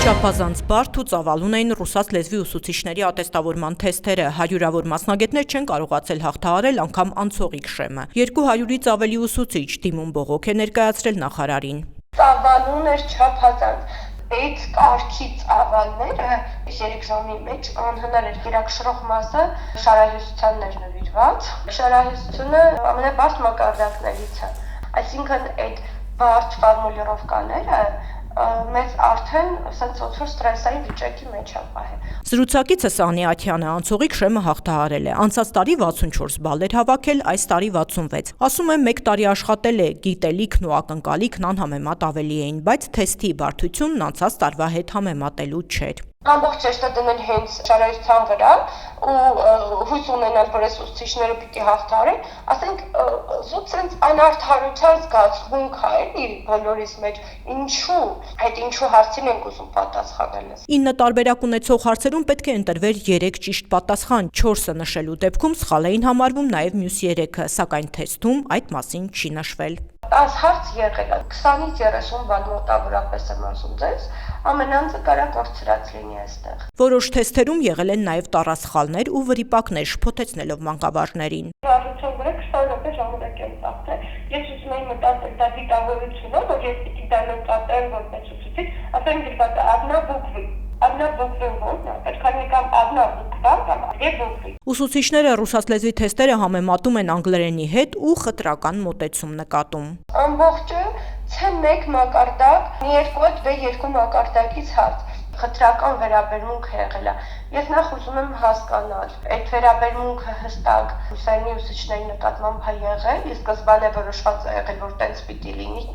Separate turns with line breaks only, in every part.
Չափազանց բարդ ու ծավալուն էին ռուսաց լեզվի ուսուցիչների ատեստավորման թեստերը, հարյուրավոր մասնագետներ չեն կարողացել հաղթահարել անգամ անցողիկ շեմը։ 200-ից ավելի ուսուցիչ դիմում բողոք է ներկայացրել նախարարին։
Ծավալուն էր չափազանց։ Այդ կարգի ծավալները 3 ժամի մեջ անհնար էր, գերակշռող մասը շարահյուսությանն էր նվիրված։ Շարահյուսությունը ամենաբարդ մակարդակներից է, այսինքն այդ բարդ ֆորմուլիրովկաները մեզ արդեն սոցիալ ստրեսային վիճակի մեջ է պահել։
Զրուցակիցը Սանի Աթյանը անցողիկ շեմը հաղթահարել է, անցած տարի 64 բալ էր հավաքել, այս տարի 66։ Ասում է մեկ տարի աշխատել է, գիտելիքն ու ակնկալիքն անհամեմատ ավելի էին, բայց թեստի բարդությունն անցած տարվա հետ համեմատելու չէր։
Ամբողջ շեշտը դնել հենց շարահյուսության վրա ու հույս ունենալ, որ այս ուսուցիչները պիտի հաղթահարեն, ասենք զուտ սենց անարդարության զգացմունք է էլի բոլորիս մեջ, ինչու հարցին ենք ուզում պատասխանել։
9 տարբերակ ունեցող հարցերում պետք է ընտրվեր 3 ճիշտ պատասխան, 4-ը նշելու դեպքում սխալ էին համարվում նաև մյուս 3-ը, սակայն թեստում այդ մասին չի նշվել։
10 հարց եղել է, 20-ից 30 բալ մոտավորապես եմ ասում ձեզ, ամենանձը կարա կորցրած լինի այստեղ։
Որոշ թեստերում եղել են նաև տառասխալներ ու վրիպակներ, շփոթեցնելով մանկավարժներին։
Վարժության վրա 20 րոպե ժամանակ եմ ծախսել։ Ես ուզում եմ մտածել դա դիտավորությունը, որ ես պիտի դա նկատեմ որպես ուսուցիչ, ասեմ դրված одна буква ո՞րն է, պետք է նկամ одна буква կամ две буквы։
Ուսուցիչները ռուսաց լեզվի թեստերը համեմատում են անգլերենի հետ ու խտրական մոտեցում նկատում։
Ամբողջը C1 մակարդակ, B2 B2 մակարդակից հարց։ Խտրական վերաբերմունք եղել է։ Ես նախ ուզում եմ հասկանալ, այդ վերաբերմունքը հստակ ռուսերենի ուսուցիչների նկատմամբ է եղել, իսկ սկզբանե որոշված է եղել, որ տենց պիտի լինի,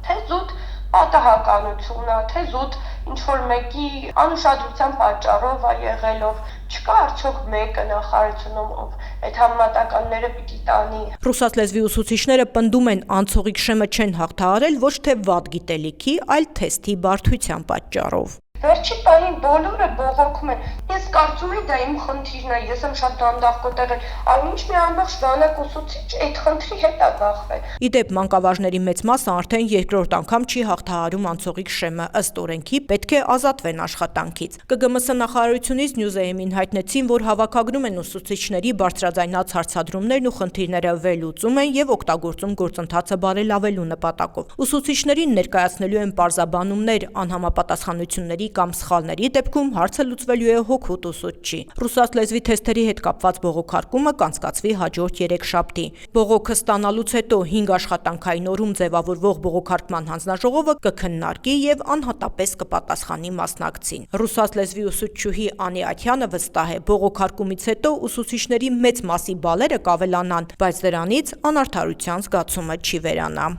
թե զուտ պատահականություն է, թե զուտ ինչ-որ մեկի անուշադրության պատճառով է եղելով, չկա արդյոք մեկը նախարարությունում, ով այդ համեմատականները պիտի տանի։
Ռուսաց լեզվի ուսուցիչները պնդում են անցողիկ շեմը չեն հաղթահարել ոչ թե վատ գիտելիքի, այլ թեստի բարդության պատճառով։
Վերջի պահին բոլորը բողոքում են։ Ես կարծում եմ դա իմ խնդիրն է, ես եմ շատ դանդաղ կոտեղել, այնինչ մի ամբողջ բանակ ուսուցիչ այդ խնդրի հետ է բախվել։
Իդեպ մանկավարժների մեծ մասը արդեն երկրորդ անգամ չի հաղթահարում անցողիկ շեմը, ըստ օրենքի պետք է ազատվեն աշխատանքից։ ԿԳՄՍ նախարարությունից Նյուզեեմին հայտնեցին, որ հավաքագրում են ուսուցիչների բարձրաձայնած հարցադրումներն ու խնդիրները վերլուծում են եւ օգտագործում գործընթացը բարելավելու նպատակով։ Ուսուցիչներին ներկայացնելու են պարզաբանումներ, անհամապատասխանությունների կամ սխալների դեպքում հարցը լուծվելու է հոգուտ ուսուցչի։ Ռուսաց լեզվի թեստերի հետ կապված բողոքարկումը կանցկացվի հաջորդ 3 շաբթի։ Բողոքը ստանալուց հետո 5 աշխատանքային օրում ձևավորվող բողոքարկման հանձնաժողովը կքննարկի եւ անհատապես կպատասխանի մասնակցին։ Ռուսաց լեզվի ուսուցչուհի Անի Աթյանը վստահ է, բողոքարկումից հետո ուսուցիչների մեծ մասի բալերը կավելանան, բայց դրանից անարդարության զգացումը չի վերանա։